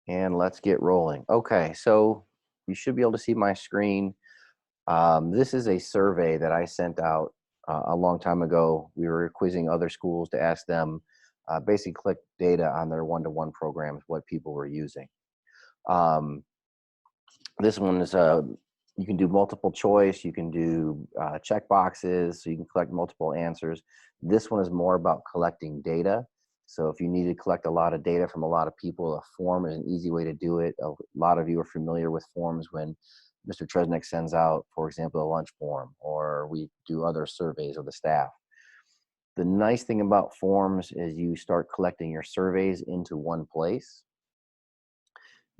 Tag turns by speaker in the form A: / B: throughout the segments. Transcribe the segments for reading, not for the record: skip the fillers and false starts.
A: And let's get rolling. Okay, so you should be able to see my screen. This is a survey that I sent out a long time ago. We were quizzing other schools to ask them basically collect data on their one-to-one programs, what people were using. This one is you can do multiple choice, you can do check boxes, so you can collect multiple answers. This one is more about collecting data. So if you need to collect a lot of data from a lot of people, a form is an easy way to do it. A lot of you are familiar with forms when Mr. Tresnick sends out, for example, a lunch form, or we do other surveys of the staff. The nice thing about forms is you start collecting your surveys into one place,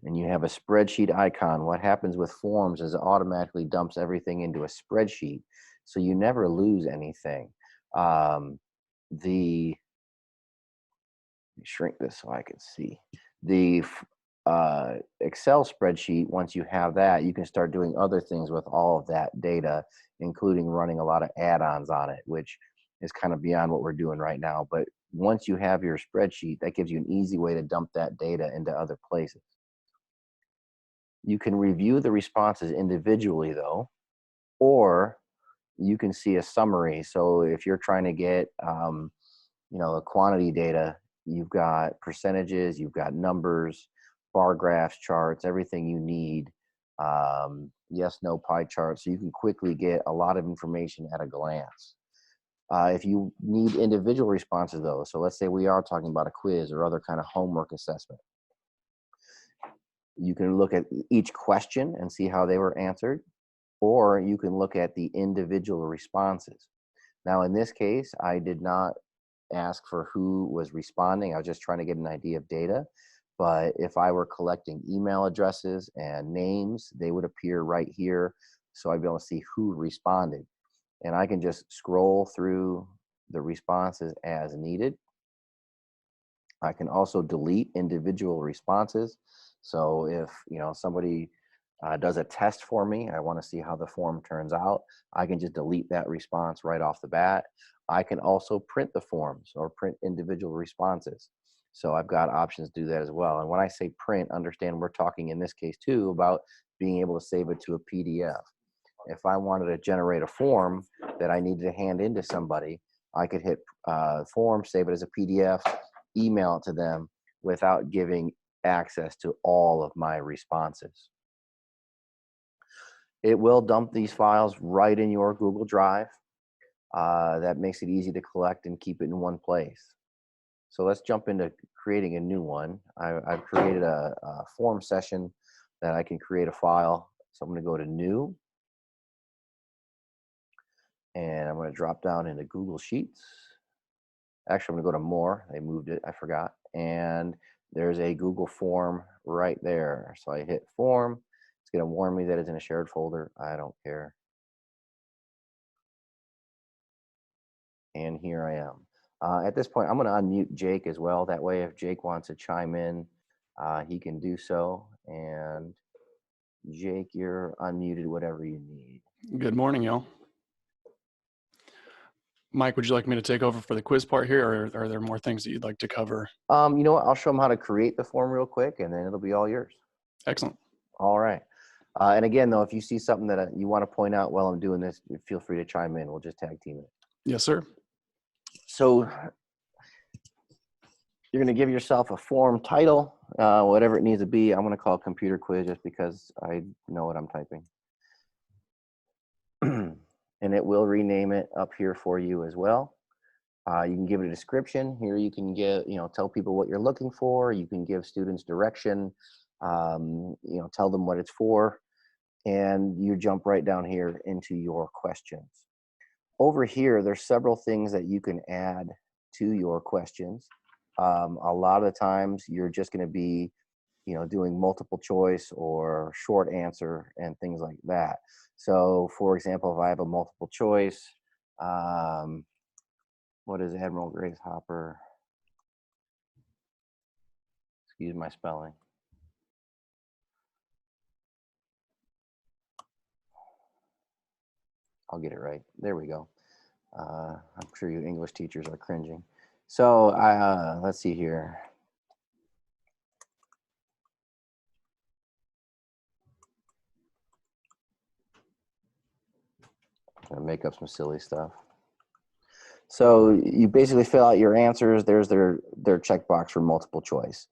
A: and you have a spreadsheet icon. What happens with forms is it automatically dumps everything into a spreadsheet, so you never lose anything. The shrink this so I can see. The Excel spreadsheet, once you have that, you can start doing other things with all of that data, including running a lot of add-ons on it, which is kind of beyond what we're doing right now. But once you have your spreadsheet, that gives you an easy way to dump that data into other places. You can review the responses individually though, or you can see a summary. So if you're trying to get, the quantity data, you've got percentages, you've got numbers, bar graphs, charts, everything you need. Yes, no pie charts. So you can quickly get a lot of information at a glance. If you need individual responses though, so let's say we are talking about a quiz or other kind of homework assessment, you can look at each question and see how they were answered, or you can look at the individual responses. Now, in this case, I did not ask for who was responding. I was just trying to get an idea of data. But if I were collecting email addresses and names, they would appear right here. So I'd be able to see who responded. And I can just scroll through the responses as needed. I can also delete individual responses. So if somebody does a test for me, I want to see how the form turns out, I can just delete that response right off the bat. I can also print the forms or print individual responses. So I've got options to do that as well. And when I say print, understand we're talking in this case too about being able to save it to a PDF. If I wanted to generate a form that I needed to hand into somebody, I could hit form, save it as a PDF, email it to them without giving access to all of my responses. It will dump these files right in your Google Drive. That makes it easy to collect and keep it in one place. So let's jump into creating a new one. I've created a form session that I can create a file. So I'm going to go to New, and I'm going to drop down into Google Sheets. Actually, I'm going to go to More. They moved it. I forgot. And there's a Google form right there. So I hit Form. It's going to warn me that it's in a shared folder. I don't care. And here I am. At this point, I'm going to unmute Jake as well. That way, if Jake wants to chime in, he can do so. And Jake, you're unmuted, whatever you need.
B: Good morning, y'all. Mike, would you like me to take over for the quiz part here, or are there more things that you'd like to cover?
A: You know what? I'll show them how to create the form real quick, and then it'll be all yours.
B: Excellent.
A: All right. And again, though, if you see something that you want to point out while I'm doing this, feel free to chime in. We'll just tag team it.
B: Yes, sir.
A: So you're going to give yourself a form title, whatever it needs to be. I'm going to call it computer quiz just because I know what I'm typing. And it will rename it up here for you as well. You can give it a description. Here you can give, tell people what you're looking for. You can give students direction, tell them what it's for. And you jump right down here into your questions. Over here, there's several things that you can add to your questions. A lot of the times you're just going to be, doing multiple choice or short answer and things like that. So for example, if I have a multiple choice, what is Admiral Grace Hopper? Excuse my spelling. I'll get it right. There we go. I'm sure you English teachers are cringing. So let's see here. Gonna make up some silly stuff. So you basically fill out your answers. There's their checkbox for multiple choice.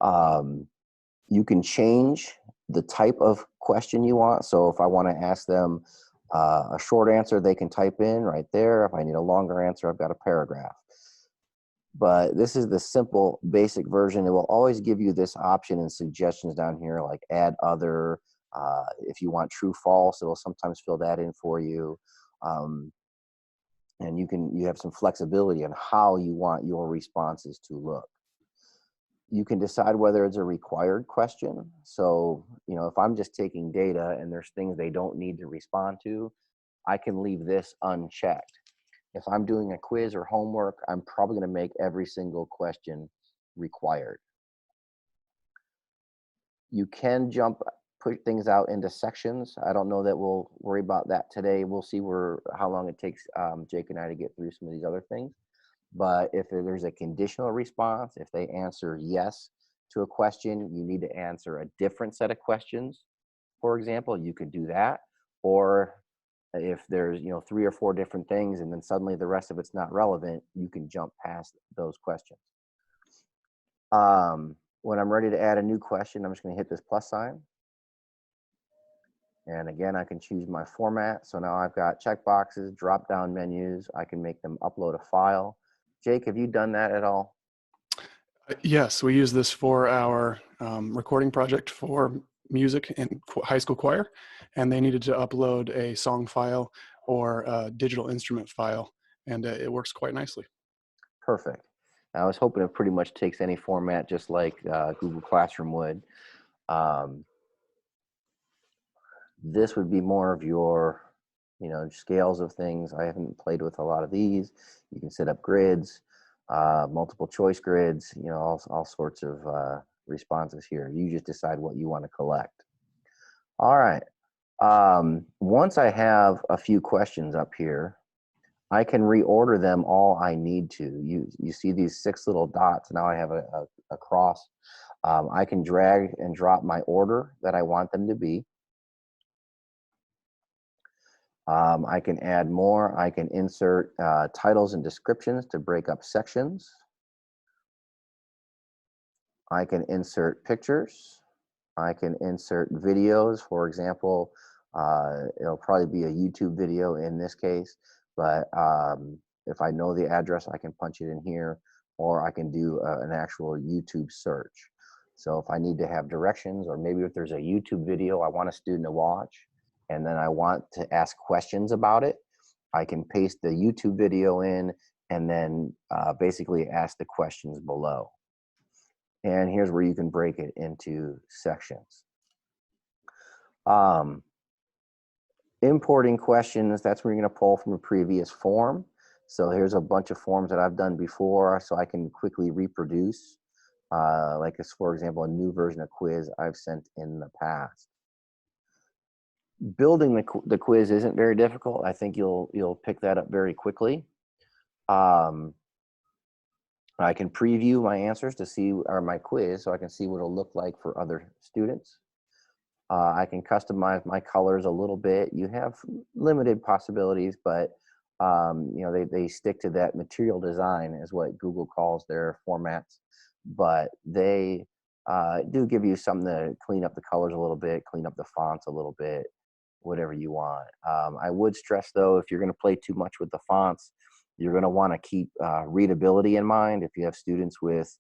A: You can change the type of question you want. So if I want to ask them a short answer, they can type in right there. If I need a longer answer, I've got a paragraph. But this is the simple, basic version. It will always give you this option and suggestions down here, like add other. If you want true, false, it will sometimes fill that in for you. And you have some flexibility on how you want your responses to look. You can decide whether it's a required question. So, if I'm just taking data and there's things they don't need to respond to, I can leave this unchecked. If I'm doing a quiz or homework, I'm probably going to make every single question required. You can put things out into sections. I don't know that we'll worry about that today. We'll see how long it takes Jake and I to get through some of these other things. But if there's a conditional response, if they answer yes to a question, you need to answer a different set of questions. For example, you could do that. Or if there's 3 or 4 different things and then suddenly the rest of it's not relevant, you can jump past those questions. When I'm ready to add a new question, I'm just going to hit this plus sign. And again, I can choose my format. So now I've got checkboxes, drop-down menus. I can make them upload a file. Jake, have you done that at all?
B: Yes, we use this for our recording project for music and high school choir, and they needed to upload a song file or a digital instrument file, and it works quite nicely.
A: Perfect. I was hoping it pretty much takes any format, just like Google Classroom would. This would be more of your, scales of things. I haven't played with a lot of these. You can set up grids, multiple choice grids, all sorts of responses here. You just decide what you want to collect. All right. Once I have a few questions up here, I can reorder them all I need to. You see these 6 little dots. Now I have a cross. I can drag and drop my order that I want them to be. I can add more. I can insert titles and descriptions to break up sections. I can insert pictures. I can insert videos. For example, it'll probably be a YouTube video in this case, but if I know the address, I can punch it in here, or I can do an actual YouTube search. So if I need to have directions, or maybe if there's a YouTube video I want a student to watch, and then I want to ask questions about it, I can paste the YouTube video in and then basically ask the questions below. And here's where you can break it into sections. Importing questions, that's where you're going to pull from a previous form. So here's a bunch of forms that I've done before, so I can quickly reproduce, like as, for example, a new version of quiz I've sent in the past. Building the quiz isn't very difficult. I think you'll pick that up very quickly. I can preview my answers to see, or my quiz, so I can see what it'll look like for other students. I can customize my colors a little bit. You have limited possibilities, but they stick to that material design is what Google calls their formats. But they do give you something to clean up the colors a little bit, clean up the fonts a little bit, whatever you want. I would stress, though, if you're going to play too much with the fonts, you're going to want to keep readability in mind. If you have students with,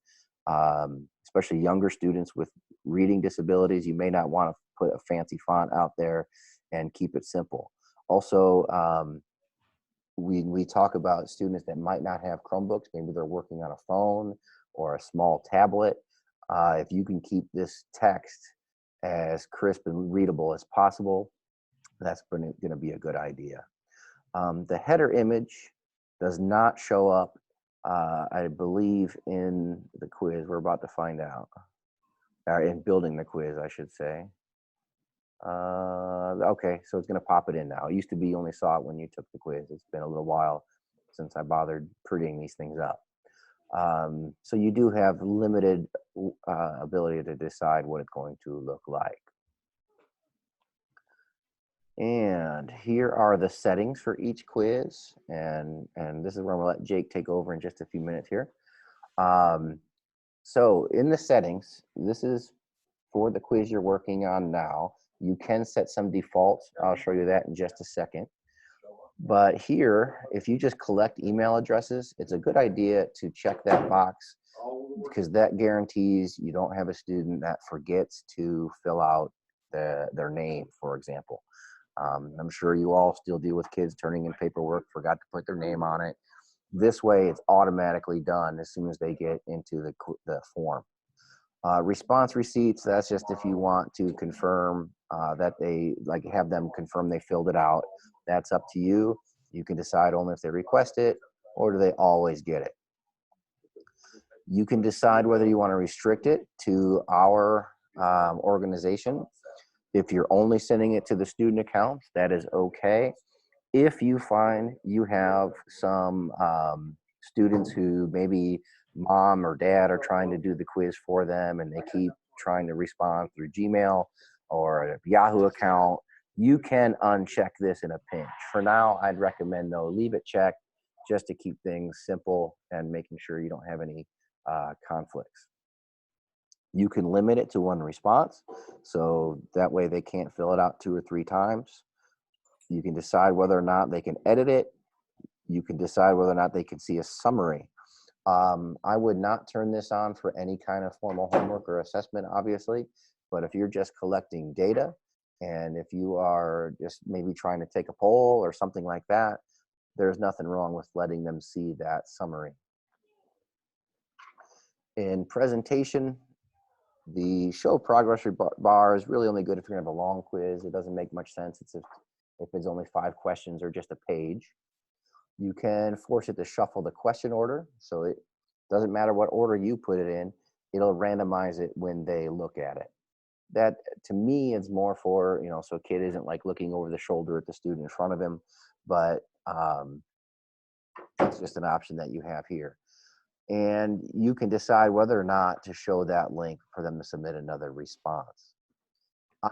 A: especially younger students with reading disabilities, you may not want to put a fancy font out there, and keep it simple. Also, we talk about students that might not have Chromebooks. Maybe they're working on a phone or a small tablet. If you can keep this text as crisp and readable as possible, that's going to be a good idea. The header image does not show up, I believe, in the quiz. We're about to find out. In building the quiz, I should say. Okay, so it's going to pop it in now. It used to be you only saw it when you took the quiz. It's been a little while since I bothered prettying these things up. So you do have limited ability to decide what it's going to look like. And here are the settings for each quiz. And this is where I'm gonna let Jake take over in just a few minutes here. So in the settings, this is for the quiz you're working on now. You can set some defaults. I'll show you that in just a second. But here, if you just collect email addresses, it's a good idea to check that box because that guarantees you don't have a student that forgets to fill out their name, for example. I'm sure you all still deal with kids turning in paperwork, forgot to put their name on it. This way, it's automatically done as soon as they get into the form. Response receipts, that's just if you want to confirm that they, like have them confirm they filled it out. That's up to you. You can decide only if they request it or do they always get it. You can decide whether you want to restrict it to our organization. If you're only sending it to the student account, that is okay. If you find you have some students who maybe mom or dad are trying to do the quiz for them and they keep trying to respond through Gmail or a Yahoo account, you can uncheck this in a pinch. For now, I'd recommend though, leave it checked just to keep things simple and making sure you don't have any conflicts. You can limit it to one response, so that way they can't fill it out 2 or 3 times. You can decide whether or not they can edit it. You can decide whether or not they can see a summary. I would not turn this on for any kind of formal homework or assessment, obviously, but if you're just collecting data and if you are just maybe trying to take a poll or something like that, there's nothing wrong with letting them see that summary. In presentation, the show progress bar is really only good if you're gonna have a long quiz. It doesn't make much sense. It's if it's only 5 questions or just a page. You can force it to shuffle the question order. So it doesn't matter what order you put it in, it'll randomize it when they look at it. That to me is more for, so a kid isn't like looking over the shoulder at the student in front of him, but it's just an option that you have here. And you can decide whether or not to show that link for them to submit another response.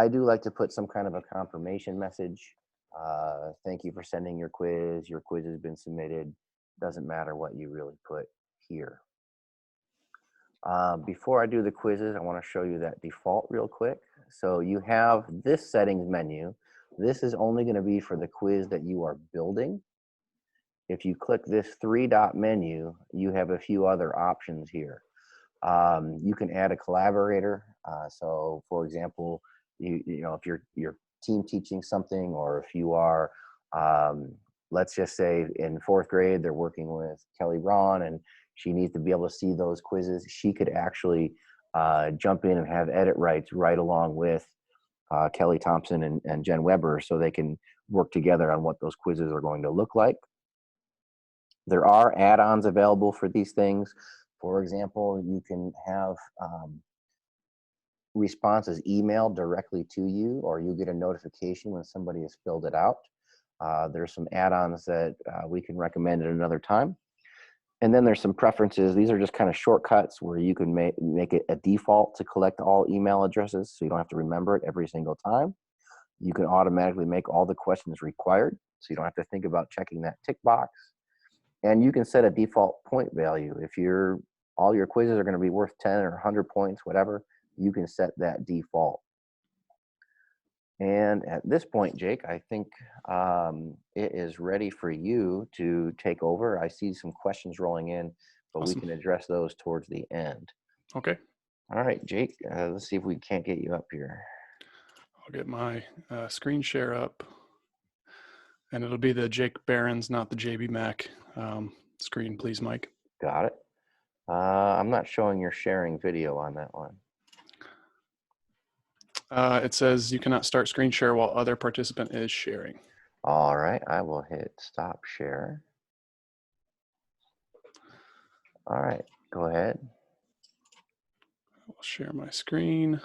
A: I do like to put some kind of a confirmation message. Thank you for sending your quiz. Your quiz has been submitted. Doesn't matter what you really put here. Before I do the quizzes, I want to show you that default real quick. So you have this settings menu. This is only going to be for the quiz that you are building. If you click this 3-dot menu, you have a few other options here. You can add a collaborator. So for example, if you're team teaching something, or if you are, let's just say in 4th grade, they're working with Kelly Braun and she needs to be able to see those quizzes. She could actually jump in and have edit rights right along with Kelly Thompson and Jen Weber, so they can work together on what those quizzes are going to look like. There are add-ons available for these things. For example, you can have responses emailed directly to you, or you get a notification when somebody has filled it out. There's some add-ons that we can recommend at another time. And then there's some preferences. These are just kind of shortcuts where you can make it a default to collect all email addresses, so you don't have to remember it every single time. You can automatically make all the questions required, so you don't have to think about checking that tick box. And you can set a default point value. If all your quizzes are going to be worth 10 or 100 points, whatever, you can set that default. And at this point, Jake, I think it is ready for you to take over. I see some questions rolling in, but
B: Awesome.
A: we can address those towards the end.
B: Okay.
A: All right, Jake, let's see if we can't get you up here.
B: I'll get my screen share up. And it'll be the Jake Behrens, not the JB Mac screen, please, Mike.
A: Got it. I'm not showing your sharing video on that one.
B: It says you cannot start screen share while other participant is sharing.
A: All right, I will hit stop share. All right, go ahead.
B: I'll share my screen.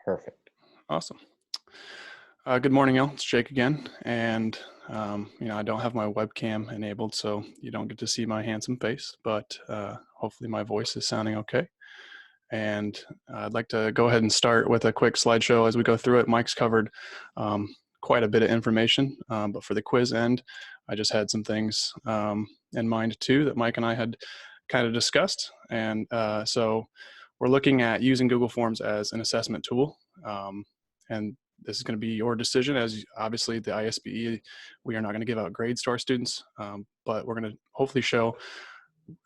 A: Perfect.
B: Awesome. Good morning, all. It's Jake again. And, I don't have my webcam enabled, so you don't get to see my handsome face, but hopefully my voice is sounding okay. And I'd like to go ahead and start with a quick slideshow as we go through it. Mike's covered quite a bit of information, but for the quiz end, I just had some things in mind too that Mike and I had kind of discussed. And so we're looking at using Google Forms as an assessment tool. And this is going to be your decision, as obviously the ISBE, we are not going to give out grades to our students, but we're going to hopefully show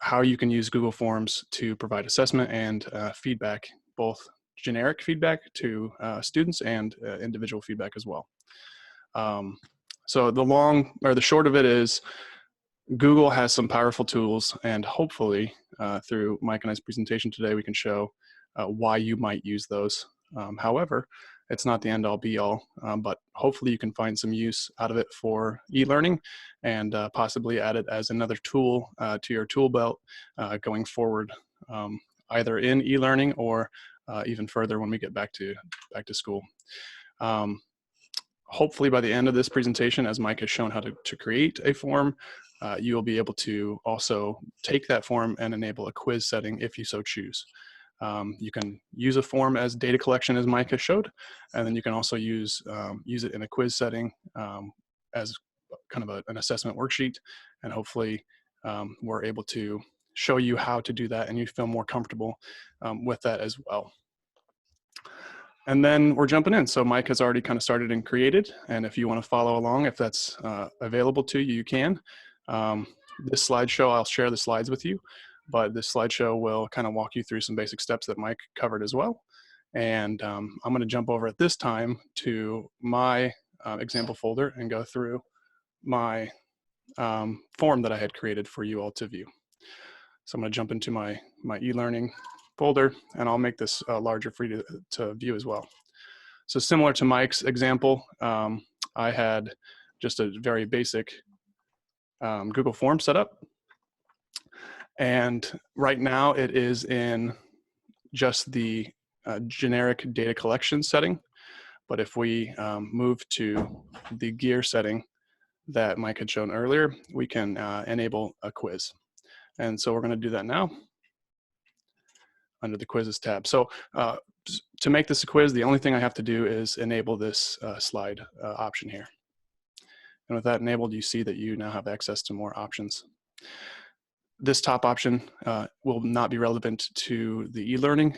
B: how you can use Google Forms to provide assessment and feedback, both generic feedback to students and individual feedback as well. So the short of it is Google has some powerful tools, and hopefully through Mike and I's presentation today, we can show why you might use those. However, it's not the end all be all, but hopefully you can find some use out of it for e-learning and possibly add it as another tool to your tool belt going forward, either in e-learning or even further when we get back to school. Hopefully by the end of this presentation, as Mike has shown how to create a form, you will be able to also take that form and enable a quiz setting if you so choose. You can use a form as data collection, as Mike has showed, and then you can also use it in a quiz setting as kind of an assessment worksheet. And hopefully we're able to show you how to do that and you feel more comfortable with that as well. And then we're jumping in. So Mike has already kind of started and created. And if you want to follow along, if that's available to you, you can. This slideshow, I'll share the slides with you, but this slideshow will kind of walk you through some basic steps that Mike covered as well. And I'm going to jump over at this time to my example folder and go through my form that I had created for you all to view. So I'm going to jump into my e-learning folder, and I'll make this larger for you to view as well. So similar to Mike's example, I had just a very basic Google form set up. And right now it is in just the generic data collection setting. But if we move to the gear setting that Mike had shown earlier, we can enable a quiz. And so we're going to do that now under the quizzes tab. So to make this a quiz, the only thing I have to do is enable this slide option here. And with that enabled, you see that you now have access to more options. This top option will not be relevant to the e-learning,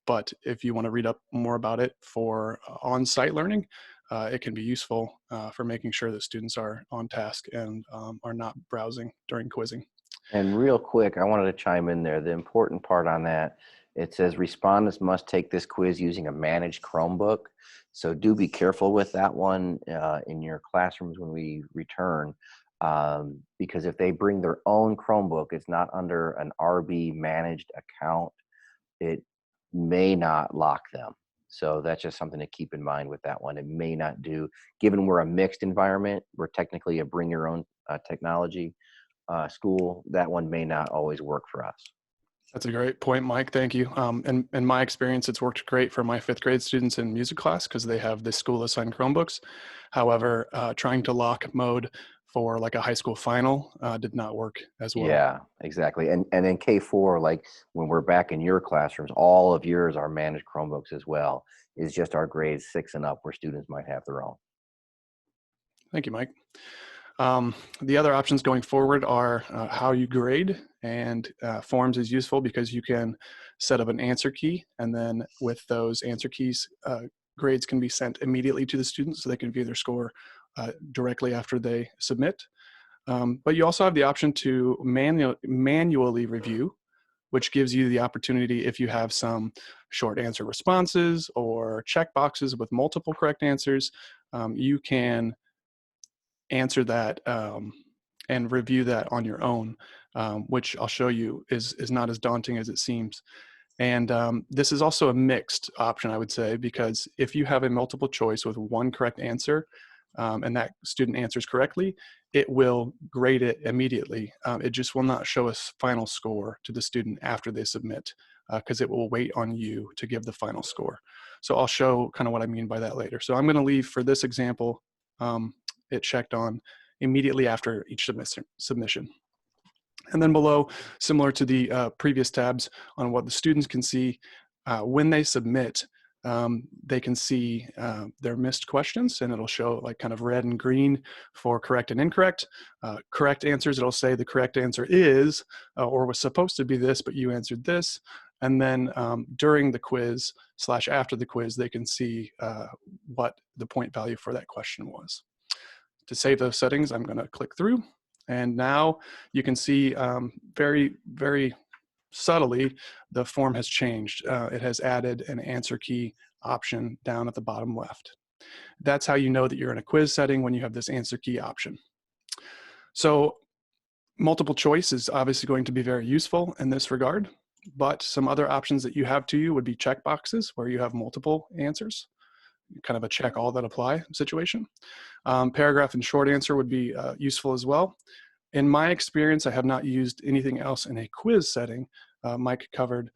B: but if you want to read up more about it for on-site learning, it can be useful for making sure that students are on task and are not browsing during quizzing.
A: And real quick, I wanted to chime in there. The important part on that, it says respondents must take this quiz using a managed Chromebook. So do be careful with that one in your classrooms when we return, because if they bring their own Chromebook, it's not under an RB managed account, it may not lock them. So that's just something to keep in mind with that one. It may not do, given we're a mixed environment, we're technically a bring your own technology school, that one may not always work for us.
B: That's a great point, Mike. Thank you. And in my experience, it's worked great for my 5th grade students in music class because they have the school assigned Chromebooks. However, trying to lock mode for like a high school final did not work as well.
A: Yeah, exactly. And in K4, like when we're back in your classrooms, all of yours are managed Chromebooks as well. It's just our grades 6 and up where students might have their own.
B: Thank you, Mike. The other options going forward are how you grade, and forms is useful because you can set up an answer key, and then with those answer keys, grades can be sent immediately to the students so they can view their score directly after they submit. But you also have the option to manually review, which gives you the opportunity, if you have some short answer responses or check boxes with multiple correct answers, you can answer that and review that on your own, which I'll show you is not as daunting as it seems. And this is also a mixed option, I would say, because if you have a multiple choice with one correct answer and that student answers correctly, it will grade it immediately. It just will not show a final score to the student after they submit because it will wait on you to give the final score. So I'll show kind of what I mean by that later. So I'm going to leave for this example it checked on immediately after each submission. And then below, similar to the previous tabs on what the students can see, when they submit, they can see their missed questions, and it'll show like kind of red and green for correct and incorrect. Correct answers, it'll say the correct answer is, or was supposed to be this, but you answered this. And then during the quiz / after the quiz, they can see what the point value for that question was. To save those settings, I'm going to click through. And now you can see very, very subtly, the form has changed. It has added an answer key option down at the bottom left. That's how you know that you're in a quiz setting, when you have this answer key option. So multiple choice is obviously going to be very useful in this regard, but some other options that you have to you would be checkboxes, where you have multiple answers, kind of a check all that apply situation. Paragraph and short answer would be useful as well. In my experience, I have not used anything else in a quiz setting. Mike covered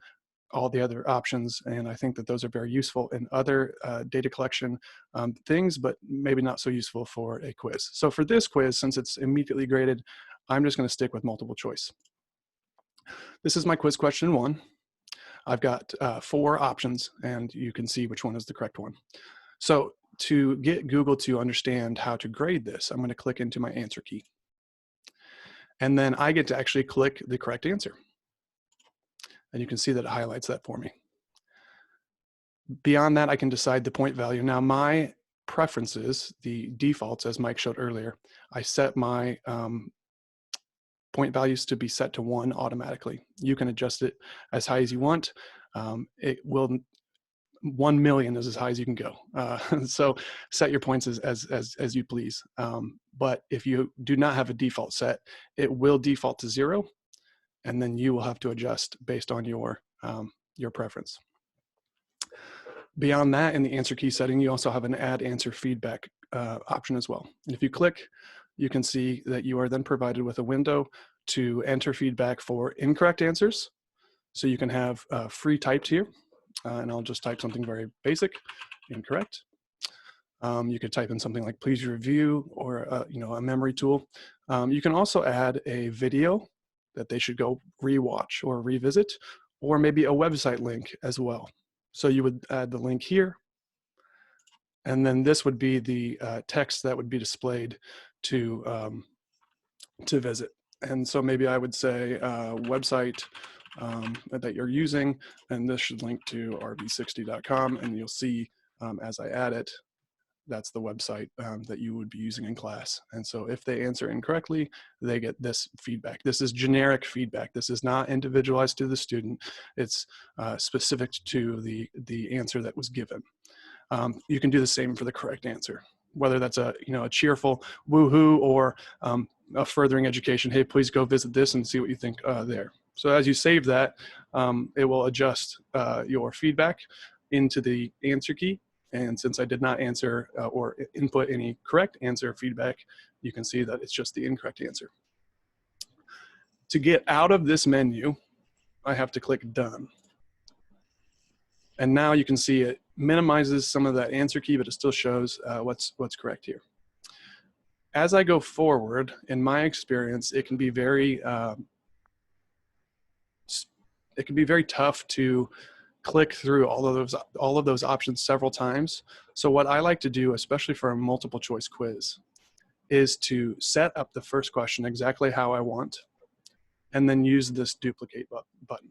B: all the other options, and I think that those are very useful in other data collection things, but maybe not so useful for a quiz. So for this quiz, since it's immediately graded, I'm just going to stick with multiple choice. This is my quiz question 1. I've got 4 options, and you can see which one is the correct one. So to get Google to understand how to grade this, I'm going to click into my answer key. And then I get to actually click the correct answer. And you can see that it highlights that for me. Beyond that, I can decide the point value. Now, my preferences, the defaults, as Mike showed earlier, I set my point values to be set to 1 automatically. You can adjust it as high as you want. It will 1 million is as high as you can go. So set your points as you please. But if you do not have a default set, it will default to 0, and then you will have to adjust based on your preference. Beyond that, in the answer key setting, you also have an add answer feedback option as well. And if you click, you can see that you are then provided with a window to enter feedback for incorrect answers. So you can have free typed here. And I'll just type something very basic, incorrect. You could type in something like please review, or a memory tool. You can also add a video that they should go rewatch or revisit, or maybe a website link as well. So you would add the link here, and then this would be the text that would be displayed to visit. And so maybe I would say website that you're using, and this should link to rv60.com, and you'll see as I add it, that's the website that you would be using in class. And so if they answer incorrectly, they get this feedback. This is generic feedback. This is not individualized to the student. It's specific to the answer that was given. You can do the same for the correct answer, whether that's a cheerful woohoo, or a furthering education. Hey, please go visit this and see what you think there. So as you save that, it will adjust your feedback into the answer key. And since I did not answer or input any correct answer feedback, you can see that it's just the incorrect answer. To get out of this menu, I have to click done. And now you can see it minimizes some of that answer key, but it still shows what's correct here. As I go forward, in my experience, it can be very tough to click through all of those options several times. So what I like to do, especially for a multiple choice quiz, is to set up the first question exactly how I want, and then use this duplicate button.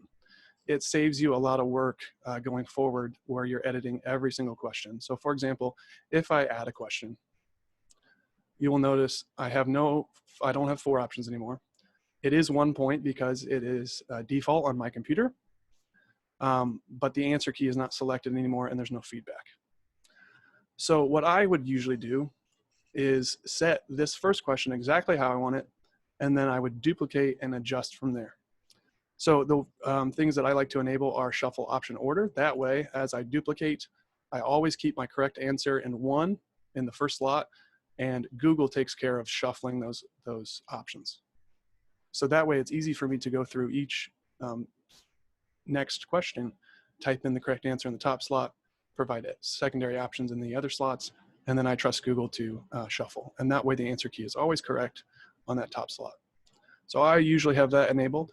B: It saves you a lot of work going forward, where you're editing every single question. So for example, if I add a question, you will notice I don't have 4 options anymore. It is 1 point because it is default on my computer. But the answer key is not selected anymore, and there's no feedback. So what I would usually do is set this first question exactly how I want it, and then I would duplicate and adjust from there. So the things that I like to enable are shuffle option order. That way, as I duplicate, I always keep my correct answer in 1 in the first slot, and Google takes care of shuffling those options. So that way, it's easy for me to go through each next question, type in the correct answer in the top slot, provide secondary options in the other slots, and then I trust Google to shuffle. And that way the answer key is always correct on that top slot. So I usually have that enabled.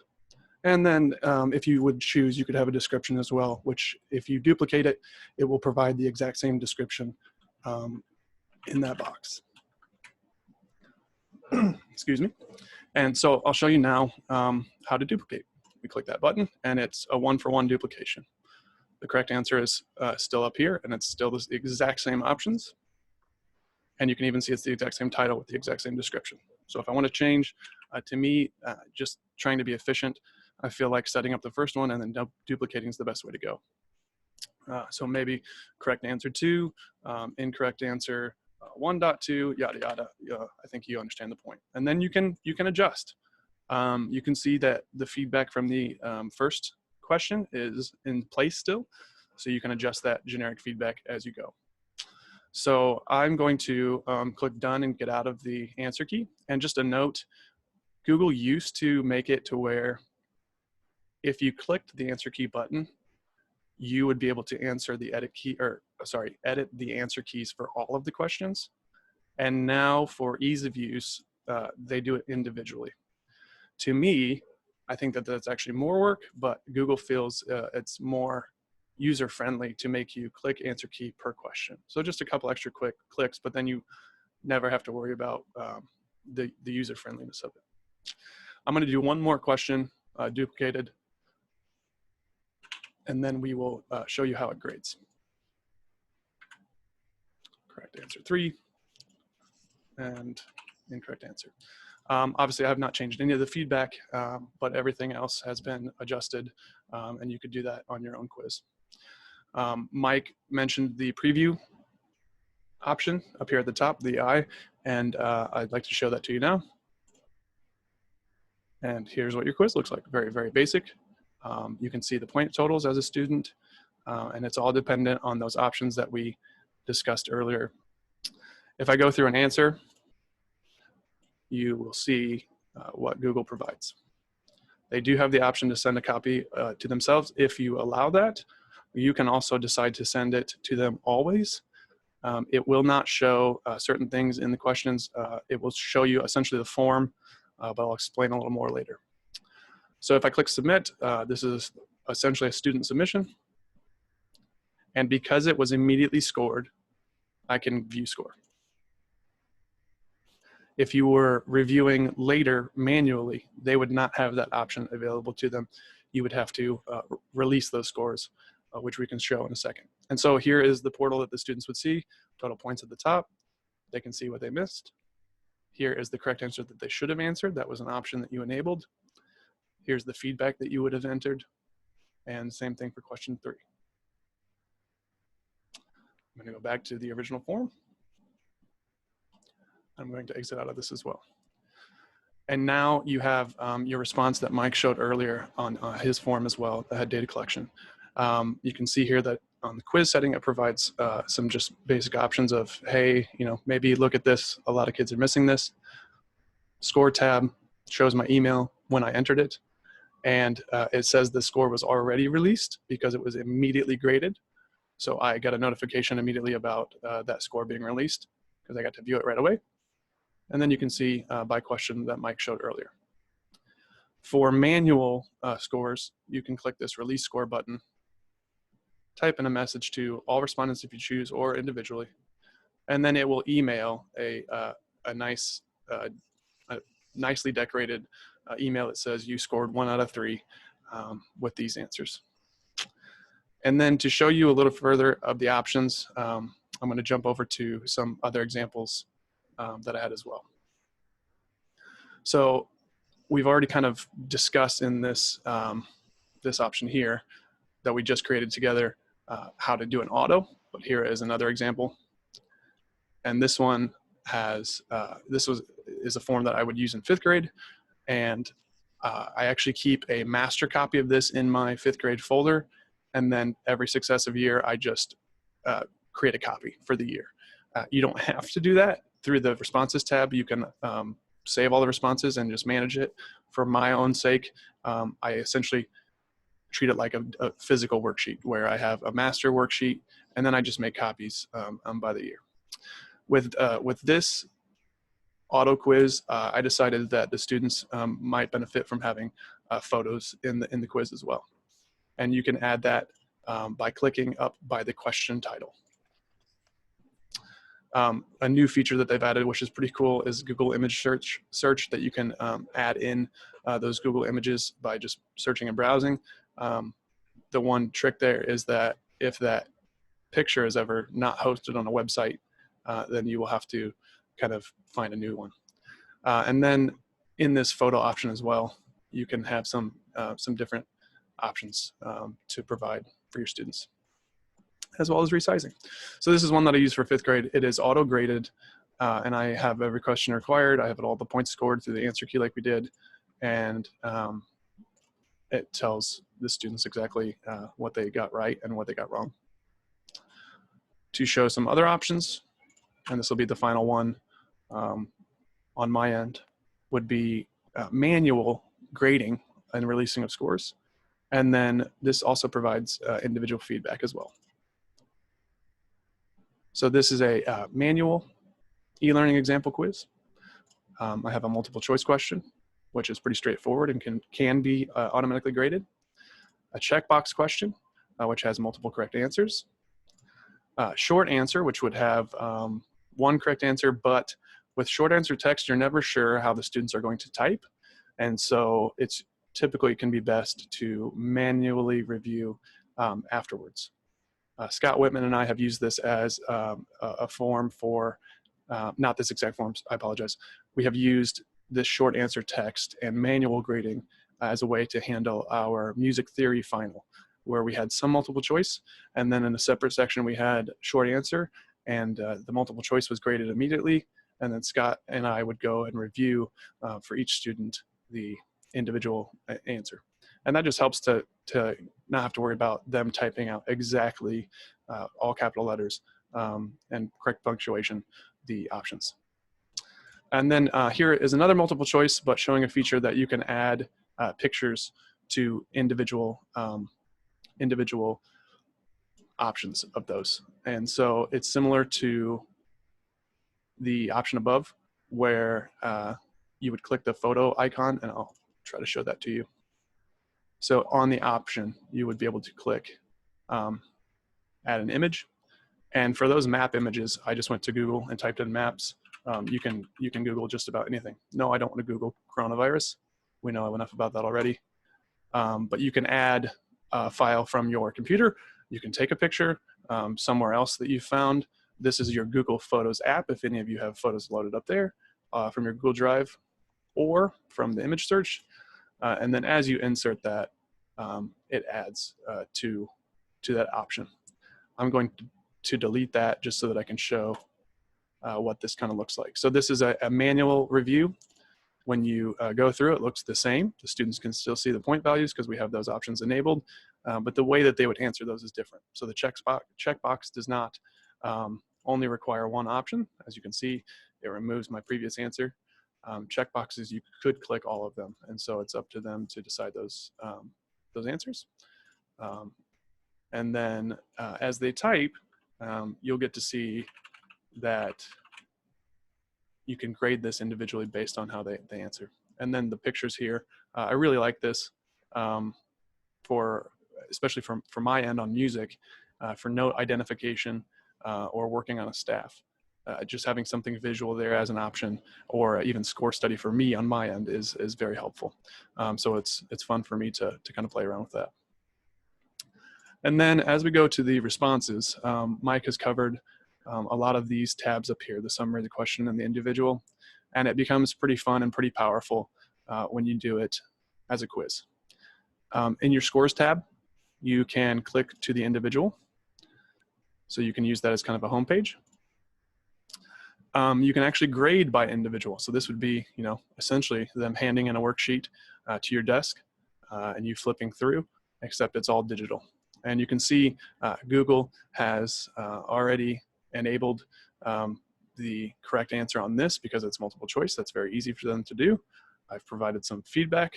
B: And then if you would choose, you could have a description as well, which if you duplicate it, it will provide the exact same description in that box. Excuse me. And so I'll show you now how to duplicate. We click that button and it's a one-for-one duplication. The correct answer is still up here and it's still the exact same options. And you can even see it's the exact same title with the exact same description. So if I want to change, to me, just trying to be efficient, I feel like setting up the first one and then duplicating is the best way to go. So maybe correct answer 2, incorrect answer 1.2, yada, yada. I think you understand the point. And then you can adjust. You can see that the feedback from the first question is in place still. So you can adjust that generic feedback as you go. So I'm going to click done and get out of the answer key. And just a note, Google used to make it to where if you clicked the answer key button, you would be able to answer the edit the answer keys for all of the questions. And now for ease of use, they do it individually. To me, I think that that's actually more work, but Google feels it's more user-friendly to make you click answer key per question. So just a couple extra quick clicks, but then you never have to worry about the user-friendliness of it. I'm going to do one more question, duplicated, and then we will show you how it grades. Correct answer 3, and incorrect answer. Obviously, I have not changed any of the feedback, but everything else has been adjusted, and you could do that on your own quiz. Mike mentioned the preview option up here at the top, the eye, and I'd like to show that to you now. And here's what your quiz looks like. Very, very basic. You can see the point totals as a student, and it's all dependent on those options that we discussed earlier. If I go through an answer, you will see what Google provides. They do have the option to send a copy to themselves if you allow that. You can also decide to send it to them always. It will not show certain things in the questions. It will show you essentially the form, but I'll explain a little more later. So if I click submit, this is essentially a student submission. And because it was immediately scored, I can view score. If you were reviewing later manually, they would not have that option available to them. You would have to release those scores, which we can show in a second. And so here is the portal that the students would see, total points at the top. They can see what they missed. Here is the correct answer that they should have answered. That was an option that you enabled. Here's the feedback that you would have entered. And same thing for question 3. I'm going to go back to the original form. I'm going to exit out of this as well. And now you have your response that Mike showed earlier on his form as well that had data collection. You can see here that on the quiz setting, it provides some just basic options of, hey, maybe look at this. A lot of kids are missing this. Score tab shows my email when I entered it. And it says the score was already released because it was immediately graded. So I got a notification immediately about that score being released because I got to view it right away. And then you can see by question that Mike showed earlier. For manual scores, you can click this release score button, type in a message to all respondents if you choose or individually, and then it will email a nicely decorated email that says you scored 1 out of 3 with these answers. And then to show you a little further of the options, I'm going to jump over to some other examples that I had as well. So we've already kind of discussed in this, this option here that we just created together how to do an auto, but here is another example. And this one has, is a form that I would use in 5th grade. And I actually keep a master copy of this in my 5th grade folder. And then every successive year, I just create a copy for the year. You don't have to do that through the responses tab. You can save all the responses and just manage it. For my own sake, I essentially treat it like a physical worksheet where I have a master worksheet and then I just make copies by the year. With this auto quiz, I decided that the students might benefit from having photos in the quiz as well. And you can add that by clicking up by the question title. A new feature that they've added, which is pretty cool, is Google image search that you can add in those Google images by just searching and browsing. The one trick there is that if that picture is ever not hosted on a website, then you will have to kind of find a new one. And then in this photo option as well, you can have some different options to provide for your students, as well as resizing. So this is one that I use for 5th grade. It is auto-graded, and I have every question required. I have all the points scored through the answer key like we did, and it tells the students exactly what they got right and what they got wrong. To show some other options, and this will be the final one on my end, would be manual grading and releasing of scores. And then this also provides individual feedback as well. So this is a manual e-learning example quiz. I have a multiple choice question, which is pretty straightforward and can be automatically graded. A checkbox question, which has multiple correct answers. Short answer, which would have one correct answer, but with short answer text, you're never sure how the students are going to type. And so it's typically can be best to manually review afterwards. Scott Whitman and I have used this as a form for, not this exact form, I apologize. We have used this short answer text and manual grading as a way to handle our music theory final, where we had some multiple choice, and then in a separate section we had short answer, and the multiple choice was graded immediately, and then Scott and I would go and review for each student the individual answer. And that just helps to not have to worry about them typing out exactly all capital letters and correct punctuation, the options. And then here is another multiple choice, but showing a feature that you can add pictures to individual options of those. And so it's similar to the option above, where you would click the photo icon, and I'll try to show that to you. So on the option, you would be able to click add an image. And for those map images, I just went to Google and typed in maps. You can Google just about anything. No, I don't want to Google coronavirus. We know enough about that already. But you can add a file from your computer. You can take a picture somewhere else that you found. This is your Google Photos app, if any of you have photos loaded up there from your Google Drive or from the image search. And then as you insert that, it adds to that option. I'm going to delete that just so that I can show what this kind of looks like. So this is a manual review. When you go through, it looks the same. The students can still see the point values because we have those options enabled, but the way that they would answer those is different. So the checkbox does not only require one option. As you can see, it removes my previous answer. Checkboxes, you could click all of them, and so it's up to them to decide those answers. And then as they type, you'll get to see that you can grade this individually based on how they answer. And then the pictures here, I really like this especially for my end on music, for note identification or working on a staff. Just having something visual there as an option, or even score study for me on my end is very helpful. So it's fun for me to kind of play around with that. And then as we go to the responses, Mike has covered a lot of these tabs up here, the summary, the question, and the individual. And it becomes pretty fun and pretty powerful when you do it as a quiz. In your scores tab, you can click to the individual. So you can use that as kind of a home page. You can actually grade by individual. So this would be, essentially them handing in a worksheet to your desk and you flipping through, except it's all digital. And you can see Google has already enabled the correct answer on this because it's multiple choice. That's very easy for them to do. I've provided some feedback,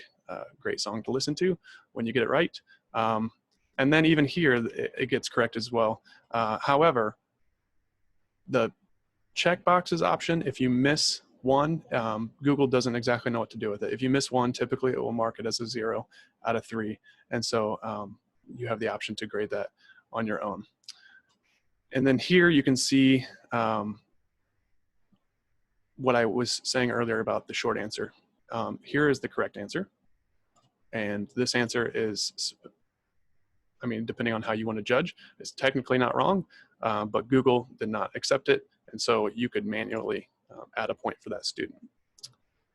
B: great song to listen to when you get it right. And then even here, it gets correct as well. However, the checkboxes option, if you miss 1, Google doesn't exactly know what to do with it. If you miss 1, typically it will mark it as a 0 out of 3. And so you have the option to grade that on your own. And then here you can see what I was saying earlier about the short answer. Here is the correct answer. And this answer is, I mean, depending on how you want to judge, it's technically not wrong, but Google did not accept it. And so you could manually add a point for that student.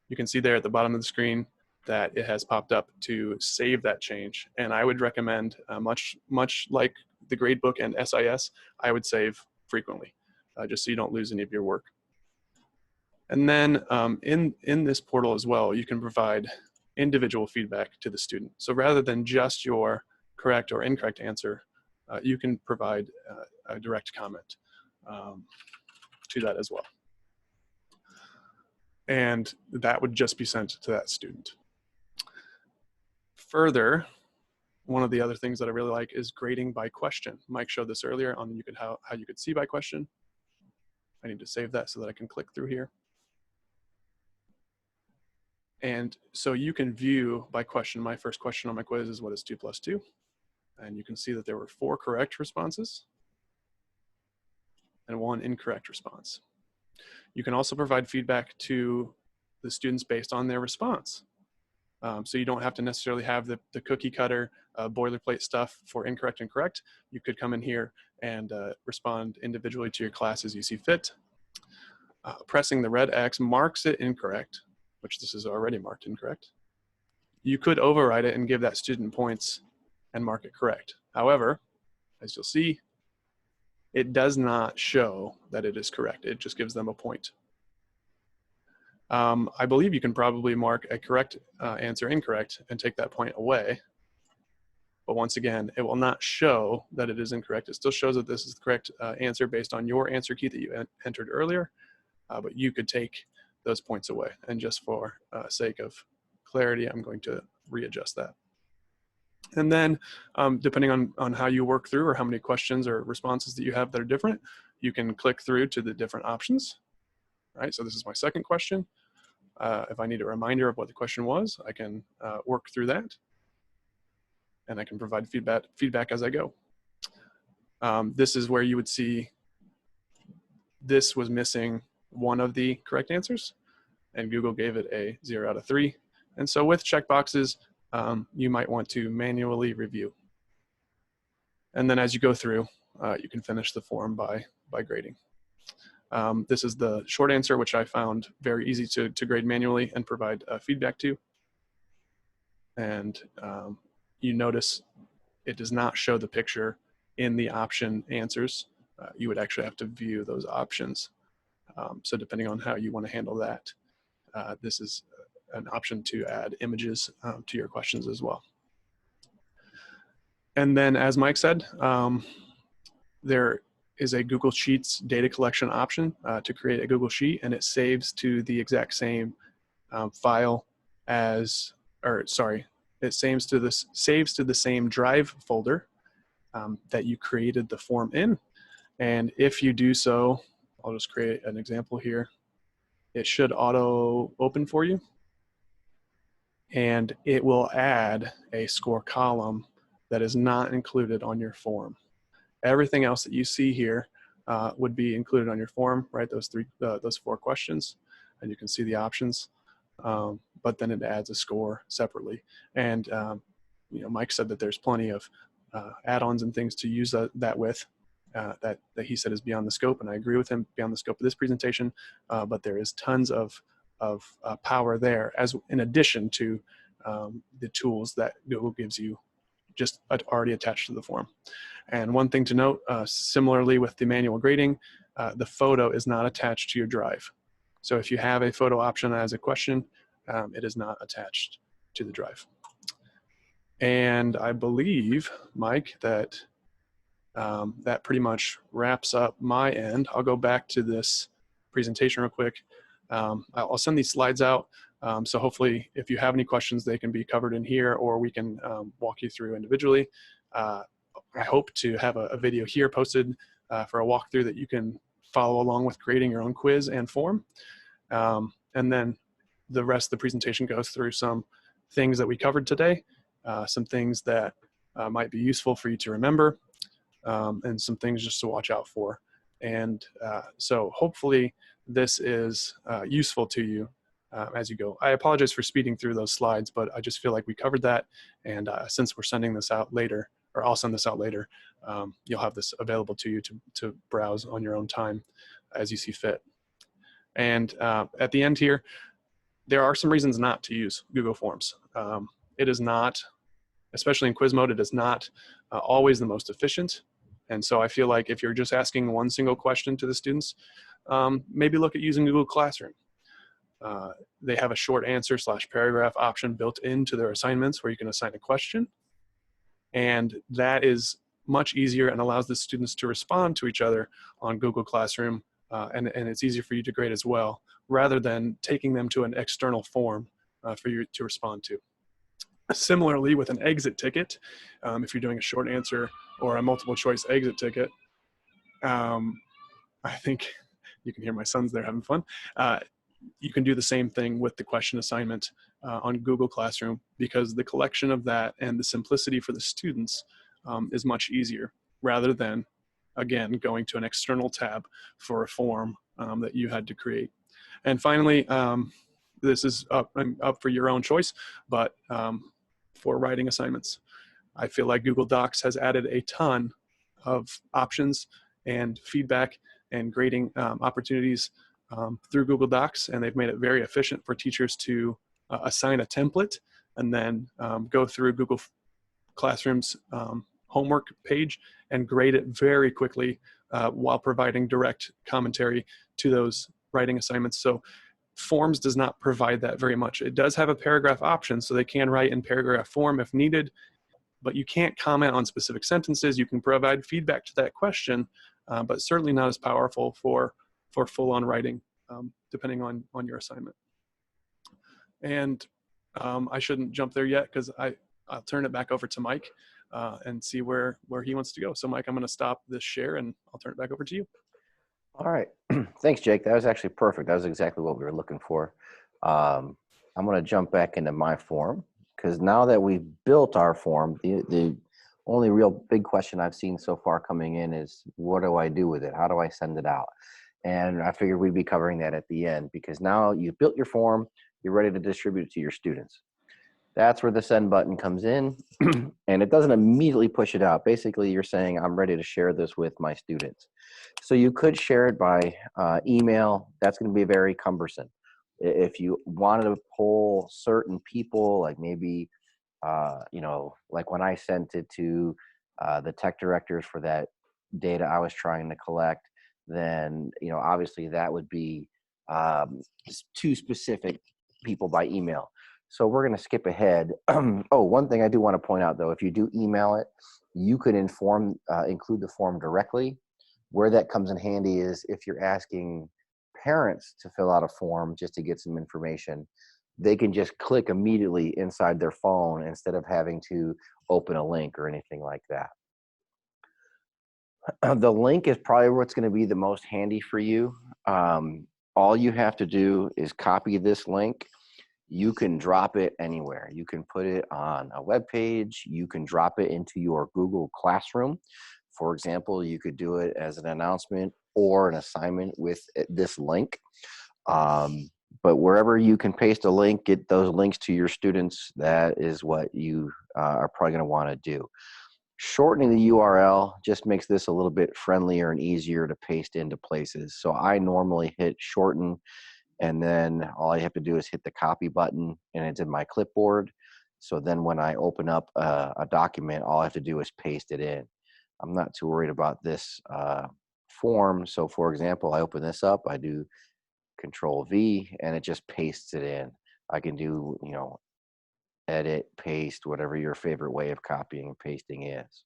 B: You can see there at the bottom of the screen that it has popped up to save that change. And I would recommend, much like the gradebook and SIS, I would save frequently, just so you don't lose any of your work. And then in this portal as well, you can provide individual feedback to the student. So rather than just your correct or incorrect answer, you can provide a direct comment to that as well. And that would just be sent to that student. Further, one of the other things that I really like is grading by question. Mike showed this earlier on how you could see by question. I need to save that so that I can click through here. And so you can view by question. My first question on my quiz is, what is 2 plus 2? And you can see that there were 4 correct responses and 1 incorrect response. You can also provide feedback to the students based on their response. So you don't have to necessarily have the cookie cutter boilerplate stuff for incorrect and correct. You could come in here and respond individually to your class as you see fit. Pressing the red X marks it incorrect, which this is already marked incorrect. You could override it and give that student points and mark it correct. However, as you'll see, it does not show that it is correct. It just gives them a point. I believe you can probably mark a correct answer incorrect and take that point away. But once again, it will not show that it is incorrect. It still shows that this is the correct answer based on your answer key that you entered earlier. But you could take those points away. And just for sake of clarity, I'm going to readjust that. And then depending on how you work through or how many questions or responses that you have that are different, you can click through to the different options. Right, so this is my second question. If I need a reminder of what the question was, I can work through that. And I can provide feedback as I go. This is where you would see this was missing 1 of the correct answers, and Google gave it a 0 out of 3. And so with checkboxes, you might want to manually review. And then as you go through, you can finish the form by grading. This is the short answer, which I found very easy to grade manually and provide feedback to. And you notice it does not show the picture in the option answers. You would actually have to view those options. So depending on how you want to handle that, this is an option to add images to your questions as well. And then, as Mike said, there is a Google Sheets data collection option to create a Google Sheet, and it saves to the exact same file as, or sorry, it saves to the same drive folder that you created the form in. And if you do so, I'll just create an example here. It should auto open for you, and it will add a score column that is not included on your form. Everything else that you see here would be included on your form, right? Those 4 questions, and you can see the options. But then it adds a score separately. And you know, Mike said that there's plenty of add-ons and things to use that with. That he said is beyond the scope, and I agree with him, beyond the scope of this presentation. But there is tons of power there, as in addition to the tools that Google gives you just already attached to the form. And one thing to note, similarly with the manual grading, the photo is not attached to your drive. So if you have a photo option as a question, it is not attached to the drive. And I believe, Mike, that that pretty much wraps up my end. I'll go back to this presentation real quick. I'll send these slides out. So hopefully if you have any questions, they can be covered in here, or we can walk you through individually. I hope to have a video here posted for a walkthrough that you can follow along with creating your own quiz and form. And then the rest of the presentation goes through some things that we covered today, some things that might be useful for you to remember, and some things just to watch out for. And so hopefully this is useful to you as you go. I apologize for speeding through those slides, but I just feel like we covered that. And since we're sending this out later, or I'll send this out later, you'll have this available to you to browse on your own time as you see fit. And at the end here, there are some reasons not to use Google Forms. It is not, especially in quiz mode, it is not always the most efficient. And so I feel like if you're just asking one single question to the students, maybe look at using Google Classroom. They have a short answer / paragraph option built into their assignments where you can assign a question. And that is much easier and allows the students to respond to each other on Google Classroom. And it's easier for you to grade as well, rather than taking them to an external form for you to respond to. Similarly, with an exit ticket, if you're doing a short answer or a multiple choice exit ticket, I think you can hear my sons there having fun. You can do the same thing with the question assignment on Google Classroom, because the collection of that and the simplicity for the students is much easier, rather than, again, going to an external tab for a form that you had to create. And finally, this is up for your own choice, but for writing assignments, I feel like Google Docs has added a ton of options and feedback and grading opportunities through Google Docs, and they've made it very efficient for teachers to assign a template and then go through Google Classroom's homework page and grade it very quickly while providing direct commentary to those writing assignments. So Forms does not provide that very much. It does have a paragraph option, so they can write in paragraph form if needed, but you can't comment on specific sentences. You can provide feedback to that question, but certainly not as powerful for full-on writing, depending on your assignment. And I shouldn't jump there yet, because I'll turn it back over to Mike and see where he wants to go. So Mike, I'm going to stop this share and I'll turn it back over to you.
A: All right. Thanks, Jake. That was actually perfect. That was exactly what we were looking for. I'm going to jump back into my form, because now that we've built our form, the only real big question I've seen so far coming in is, what do I do with it? How do I send it out? And I figured we'd be covering that at the end, because now you've built your form, you're ready to distribute it to your students. That's where the send button comes in, and it doesn't immediately push it out. Basically, you're saying, I'm ready to share this with my students. So you could share it by email. That's going to be very cumbersome. If you wanted to pull certain people, like maybe, like when I sent it to the tech directors for that data I was trying to collect, then, obviously that would be too specific people by email. So we're going to skip ahead. Oh, one thing I do want to point out, though, if you do email it, you could include the form directly. Where that comes in handy is if you're asking parents to fill out a form just to get some information, they can just click immediately inside their phone instead of having to open a link or anything like that. The link is probably what's going to be the most handy for you. All you have to do is copy this link. You can drop it anywhere. You can put it on a web page. You can drop it into your Google Classroom. For example, you could do it as an announcement or an assignment with this link. But wherever you can paste a link, get those links to your students, that is what you are probably going to want to do. Shortening the URL just makes this a little bit friendlier and easier to paste into places. So I normally hit shorten, and then all I have to do is hit the copy button, and it's in my clipboard. So then when I open up a document, all I have to do is paste it in. I'm not too worried about this form. So for example, I open this up, I do Control V, and it just pastes it in. I can do, edit, paste, whatever your favorite way of copying and pasting is.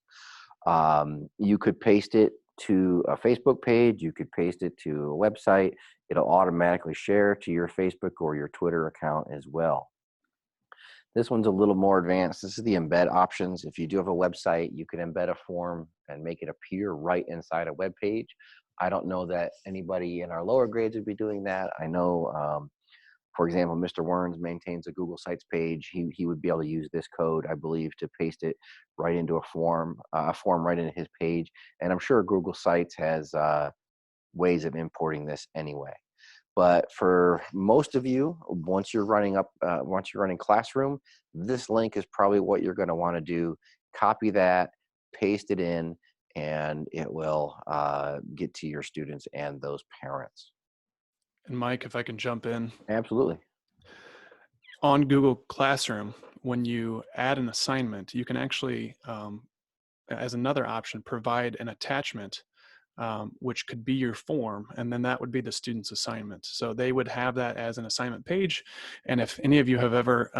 A: You could paste it to a Facebook page. You could paste it to a website. It'll automatically share to your Facebook or your Twitter account as well. This one's a little more advanced. This is the embed options. If you do have a website, you can embed a form and make it appear right inside a web page. I don't know that anybody in our lower grades would be doing that. I know, for example, Mr. Werns maintains a Google Sites page. He would be able to use this code, I believe, to paste it right into a form right into his page. And I'm sure Google Sites has ways of importing this anyway. But for most of you, once you're running Classroom, this link is probably what you're going to want to do. Copy that, paste it in, and it will get to your students and those parents.
B: And Mike, if I can jump in,
A: Absolutely.
B: on Google Classroom, when you add an assignment, you can actually, as another option, provide an attachment, which could be your form, and then that would be the student's assignment. So they would have that as an assignment page. And if any of you have ever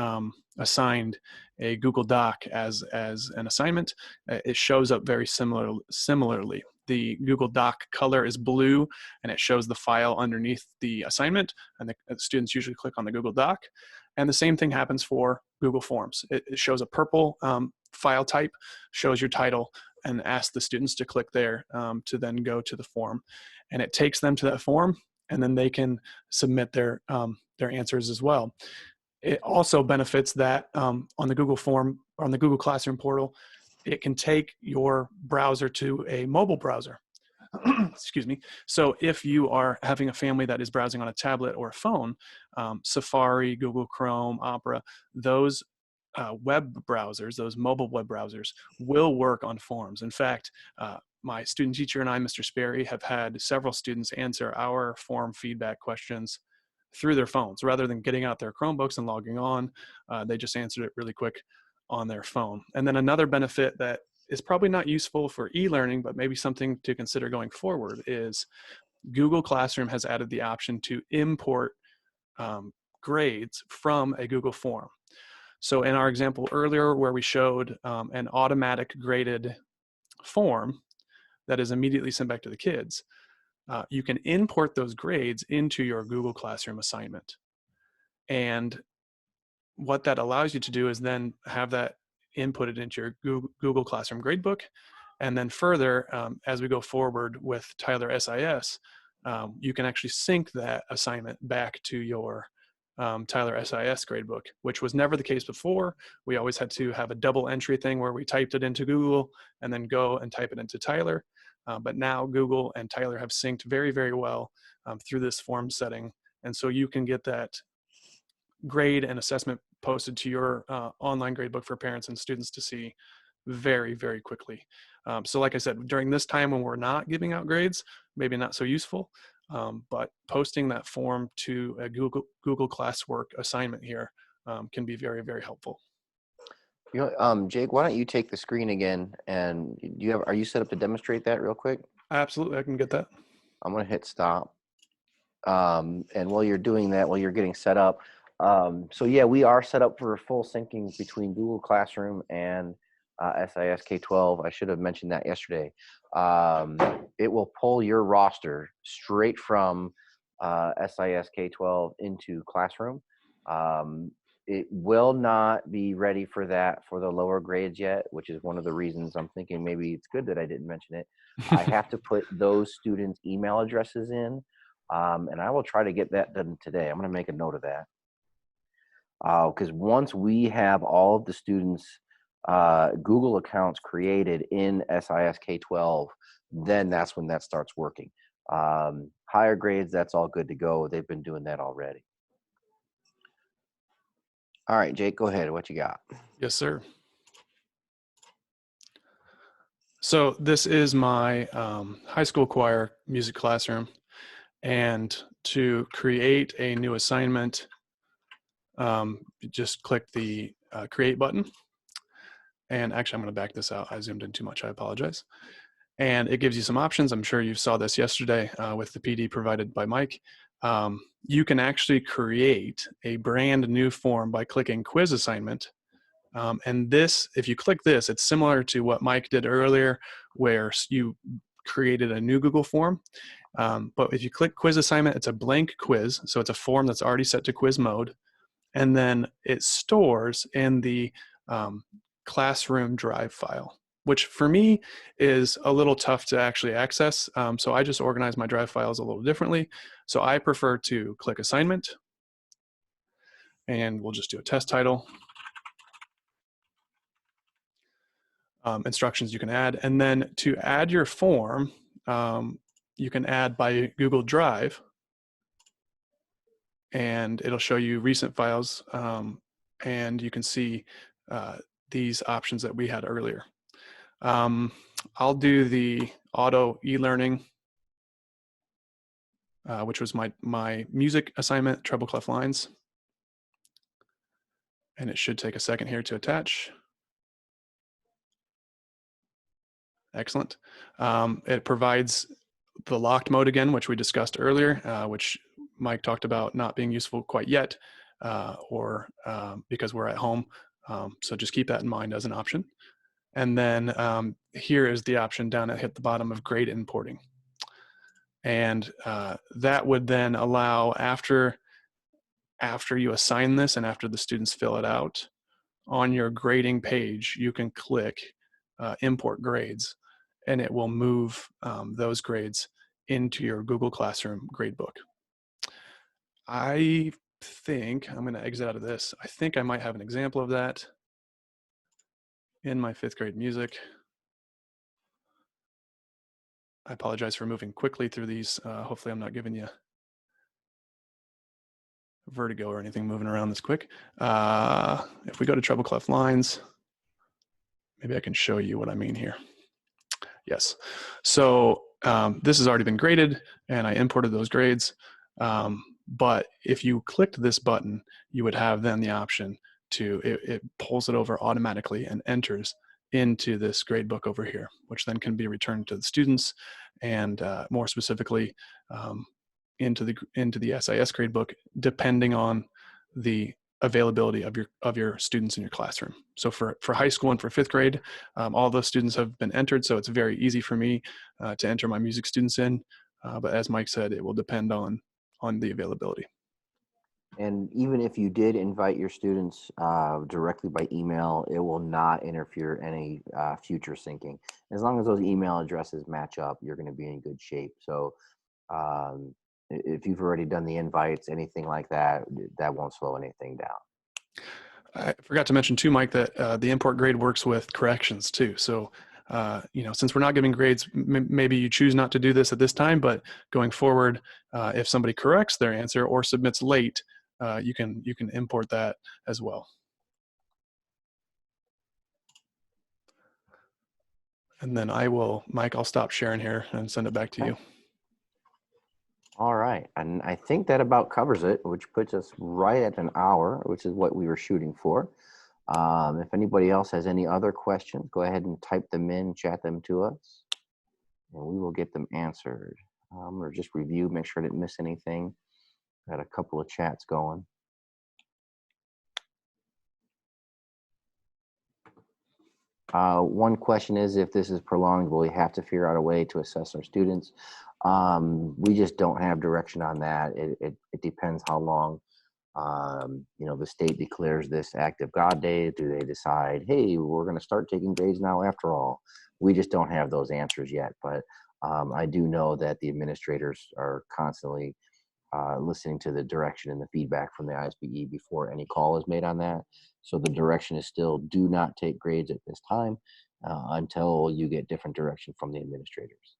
B: assigned a Google Doc as an assignment, it shows up very similarly. The Google Doc color is blue, and it shows the file underneath the assignment, and the students usually click on the Google Doc. And the same thing happens for Google Forms. It shows a purple file type, shows your title, and ask the students to click there to then go to the form. And it takes them to that form, and then they can submit their answers as well. It also benefits that on the Google Form, or on the Google Classroom portal, it can take your browser to a mobile browser. Excuse me. So if you are having a family that is browsing on a tablet or a phone, Safari, Google Chrome, Opera, those web browsers, those mobile web browsers, will work on forms. In fact, my student teacher and I, Mr. Sperry, have had several students answer our form feedback questions through their phones. Rather than getting out their Chromebooks and logging on, they just answered it really quick on their phone. And then another benefit that is probably not useful for e-learning, but maybe something to consider going forward, is Google Classroom has added the option to import grades from a Google form. So in our example earlier, where we showed an automatic graded form that is immediately sent back to the kids, you can import those grades into your Google Classroom assignment. And what that allows you to do is then have that inputted into your Google Classroom gradebook. And then further, as we go forward with Tyler SIS, you can actually sync that assignment back to your Tyler SIS gradebook, which was never the case before. We always had to have a double entry thing where we typed it into Google and then go and type it into Tyler. But now Google and Tyler have synced very, very well through this form setting. And so you can get that grade and assessment posted to your online gradebook for parents and students to see very, very quickly. So like I said, during this time when we're not giving out grades, maybe not so useful, but posting that form to a Google Classwork assignment here can be very, very helpful.
A: Jake, why don't you take the screen again, and are you set up to demonstrate that real quick?
B: Absolutely, I can get that.
A: I'm going to hit stop. And while you're doing that, while you're getting set up, so yeah, we are set up for full syncing between Google Classroom and SIS K-12. I should have mentioned that yesterday. It will pull your roster straight from SIS K-12 into Classroom. It will not be ready for that for the lower grades yet, which is one of the reasons I'm thinking maybe it's good that I didn't mention it. I have to put those students' email addresses in, and I will try to get that done today. I'm going to make a note of that. Because once we have all of the students' Google accounts created in SIS K-12, then that's when that starts working. Higher grades, that's all good to go. They've been doing that already. All right, Jake, go ahead. What you got?
B: Yes, sir. So this is my high school choir music classroom. And to create a new assignment, just click the create button. And actually, I'm going to back this out. I zoomed in too much. I apologize. And it gives you some options. I'm sure you saw this yesterday with the PD provided by Mike. You can actually create a brand new form by clicking quiz assignment. And this, if you click this, it's similar to what Mike did earlier, where you created a new Google form. But if you click quiz assignment, it's a blank quiz. So it's a form that's already set to quiz mode. And then it stores in the Classroom Drive file. which for me is a little tough to actually access. So I just organize my drive files a little differently. So I prefer to click assignment, and we'll just do a test title. Instructions you can add. And then to add your form, you can add by Google Drive, and it'll show you recent files, and you can see these options that we had earlier. I'll do the auto e-learning, which was my music assignment, treble clef lines. And it should take a second here to attach. Excellent. It provides the locked mode again, which we discussed earlier, which Mike talked about not being useful quite yet, or because we're at home. So just keep that in mind as an option. And then here is the option down at the bottom of grade importing. And that would then allow, after you assign this and after the students fill it out, on your grading page, you can click import grades, and it will move those grades into your Google Classroom gradebook. I think I'm going to exit out of this. I think I might have an example of that in my 5th grade music. I apologize for moving quickly through these. Hopefully I'm not giving you vertigo or anything moving around this quick. If we go to treble clef lines, maybe I can show you what I mean here. Yes. So this has already been graded, and I imported those grades. But if you clicked this button, you would have then the option to, it pulls it over automatically and enters into this grade book over here, which then can be returned to the students, and more specifically into the SIS grade book, depending on the availability of your students in your classroom. So for high school and for 5th grade, all those students have been entered, so it's very easy for me to enter my music students in. But as Mike said, it will depend on the availability.
A: And even if you did invite your students directly by email, it will not interfere any future syncing. As long as those email addresses match up, you're going to be in good shape. So if you've already done the invites, anything like that, that won't slow anything down.
B: I forgot to mention too, Mike, that the import grade works with corrections too. So, since we're not giving grades, maybe you choose not to do this at this time, but going forward, if somebody corrects their answer or submits late, you can import that as well. And then Mike, I'll stop sharing here and send it back to you.
A: All right, and I think that about covers it, which puts us right at an hour, which is what we were shooting for. If anybody else has any other questions, go ahead and type them in, chat them to us, and we will get them answered. Or just review, make sure I didn't miss anything. Got a couple of chats going. One question is, if this is prolonged, will we have to figure out a way to assess our students? We just don't have direction on that. It depends how long, the state declares this act of God day. Do they decide, hey, we're going to start taking grades now after all? We just don't have those answers yet. But I do know that the administrators are constantly listening to the direction and the feedback from the ISBE before any call is made on that. So the direction is still, do not take grades at this time until you get different direction from the administrators.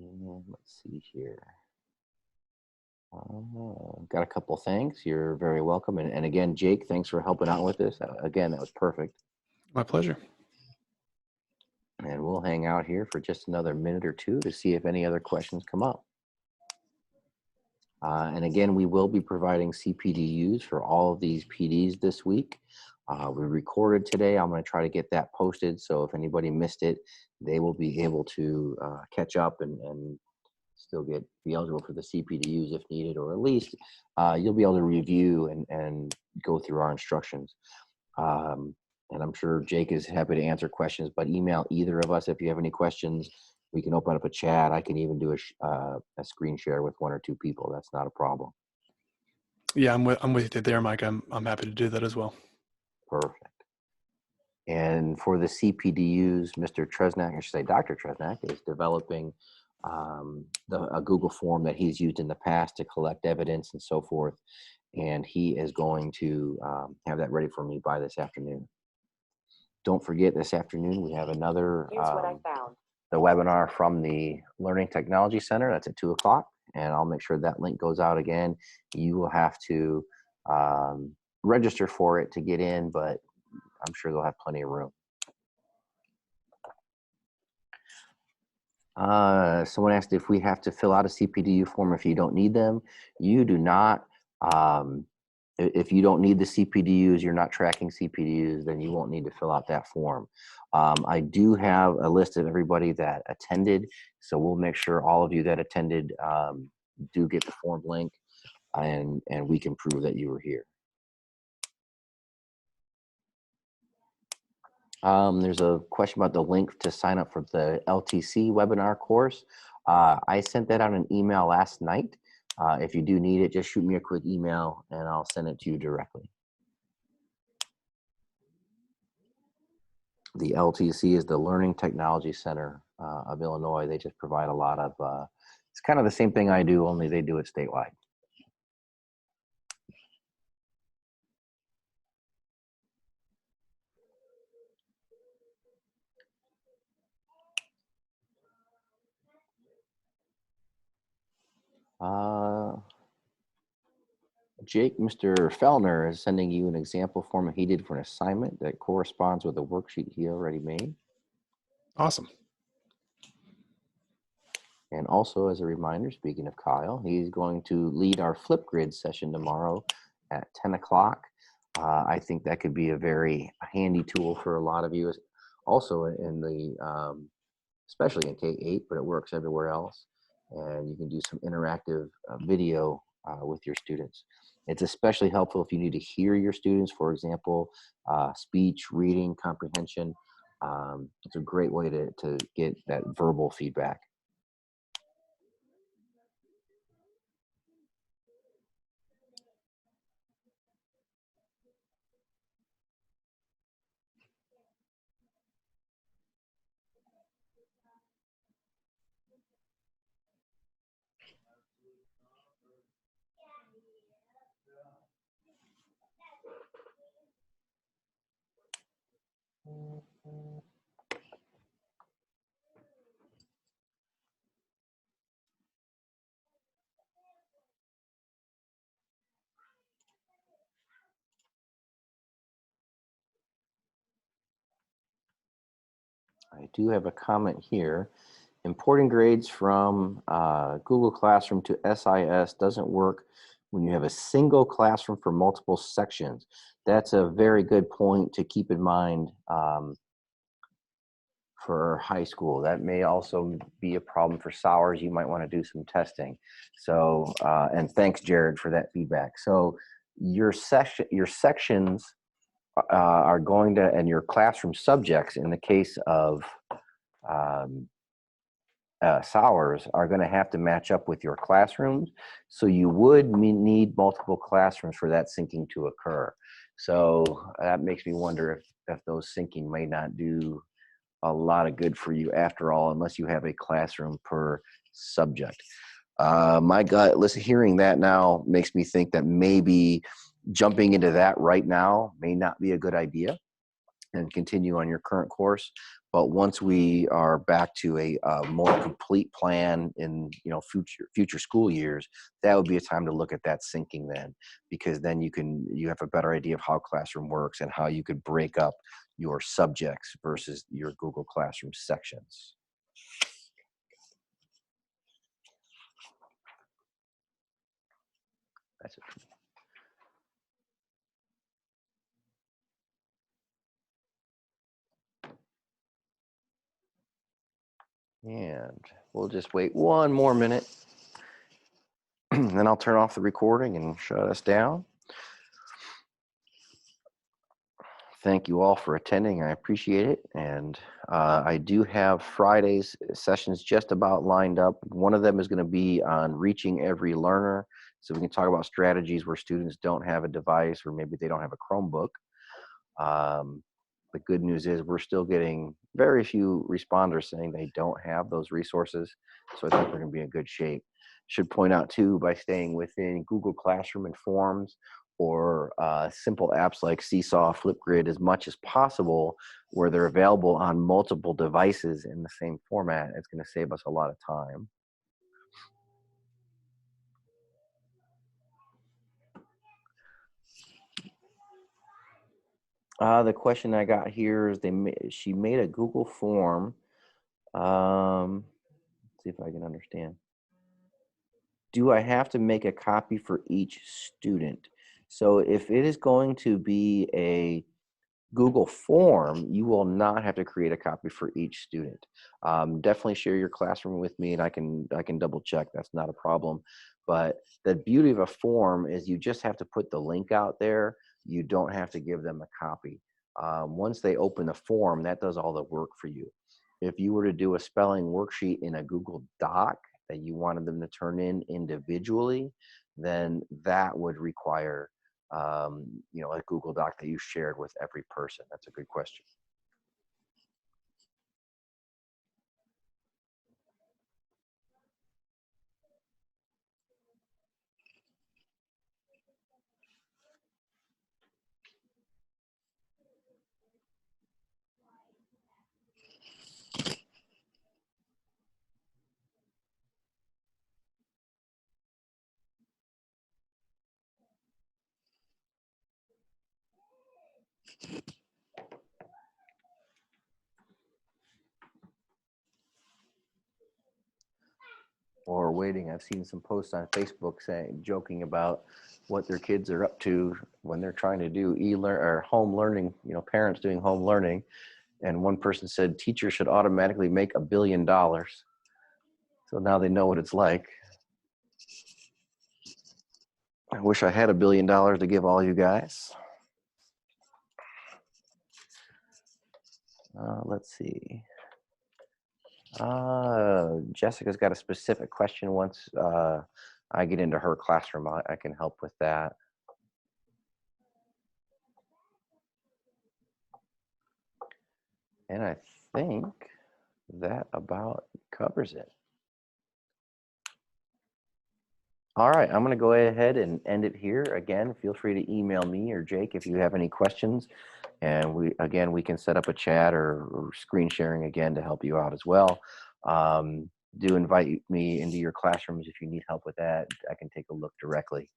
A: And let's see here. Got a couple thanks. You're very welcome. And again, Jake, thanks for helping out with this. Again, that was perfect.
B: My pleasure.
A: And we'll hang out here for just another minute or two to see if any other questions come up. And again, we will be providing CPDUs for all of these PDs this week. We recorded today. I'm going to try to get that posted. So if anybody missed it, they will be able to catch up and still be eligible for the CPDUs if needed, or at least you'll be able to review and go through our instructions. And I'm sure Jake is happy to answer questions, but email either of us if you have any questions. We can open up a chat. I can even do a screen share with 1 or 2 people. That's not a problem.
B: Yeah, I'm with you there, Mike. I'm happy to do that as well.
A: Perfect. And for the CPDUs, Mr. Tresnak, I should say Dr. Tresnak, is developing a Google form that he's used in the past to collect evidence and so forth. And he is going to have that ready for me by this afternoon. Don't forget, this afternoon we have another
C: Here's what I found.
A: the webinar from the Learning Technology Center. That's at 2 o'clock, and I'll make sure that link goes out again. You will have to register for it to get in, but I'm sure they'll have plenty of room. Someone asked if we have to fill out a CPDU form if you don't need them. You do not. If you don't need the CPDUs, you're not tracking CPDUs, then you won't need to fill out that form. I do have a list of everybody that attended, so we'll make sure all of you that attended do get the form link, and we can prove that you were here. There's a question about the link to sign up for the LTC webinar course. I sent that out an email last night. If you do need it, just shoot me a quick email and I'll send it to you directly. The LTC is the Learning Technology Center of Illinois. They just provide a lot of, it's kind of the same thing I do, only they do it statewide. Jake, Mr. Fellner is sending you an example form he did for an assignment that corresponds with a worksheet he already made.
B: Awesome.
A: And also, as a reminder, speaking of Kyle, he's going to lead our Flipgrid session tomorrow at 10 o'clock. I think that could be a very handy tool for a lot of you, also in the, especially in K-8, but it works everywhere else. And you can do some interactive video with your students. It's especially helpful if you need to hear your students, for example, speech, reading, comprehension. It's a great way to get that verbal feedback. I do have a comment here. Importing grades from Google Classroom to SIS doesn't work when you have a single classroom for multiple sections. That's a very good point to keep in mind for high school. That may also be a problem for SOURs. You might want to do some testing. So, and thanks, Jared, for that feedback. So your sections are going to, and your classroom subjects, in the case of SOURs, are going to have to match up with your classrooms. So you would need multiple classrooms for that syncing to occur. So that makes me wonder if those syncing may not do a lot of good for you after all, unless you have a classroom per subject. My gut, listen, hearing that now makes me think that maybe jumping into that right now may not be a good idea, and continue on your current course. But once we are back to a more complete plan in future school years, that would be a time to look at that syncing then, because then you have a better idea of how classroom works and how you could break up your subjects versus your Google Classroom sections. That's it. And we'll just wait one more minute, then I'll turn off the recording and shut us down. Thank you all for attending. I appreciate it. And I do have Friday's sessions just about lined up. One of them is going to be on reaching every learner. So we can talk about strategies where students don't have a device, or maybe they don't have a Chromebook. The good news is we're still getting very few responders saying they don't have those resources. So I think we're going to be in good shape. Should point out too, by staying within Google Classroom and Forms, or simple apps like Seesaw, Flipgrid, as much as possible, where they're available on multiple devices in the same format, it's going to save us a lot of time. The question I got here is she made a Google form. Let's see if I can understand. Do I have to make a copy for each student? So if it is going to be a Google form, you will not have to create a copy for each student. Definitely share your classroom with me, and I can double check. That's not a problem. But the beauty of a form is you just have to put the link out there. You don't have to give them a copy. Once they open the form, that does all the work for you. If you were to do a spelling worksheet in a Google Doc that you wanted them to turn in individually, then that would require a Google Doc that you shared with every person. That's a good question. Or waiting, I've seen some posts on Facebook joking about what their kids are up to when they're trying to do e-learn or home learning, parents doing home learning. And one person said teachers should automatically make $1 billion. So now they know what it's like. I wish I had $1 billion to give all you guys. Let's see. Jessica's got a specific question. Once I get into her classroom, I can help with that. And I think that about covers it. All right, I'm going to go ahead and end it here. Again, feel free to email me or Jake if you have any questions. And we can set up a chat or screen sharing again to help you out as well. Do invite me into your classrooms if you need help with that. I can take a look directly.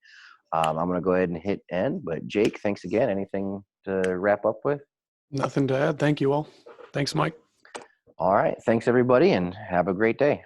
A: I'm going to go ahead and hit end. But Jake, thanks again. Anything to wrap up with?
B: Nothing to add. Thank you all. Thanks, Mike.
A: All right. Thanks, everybody, and have a great day.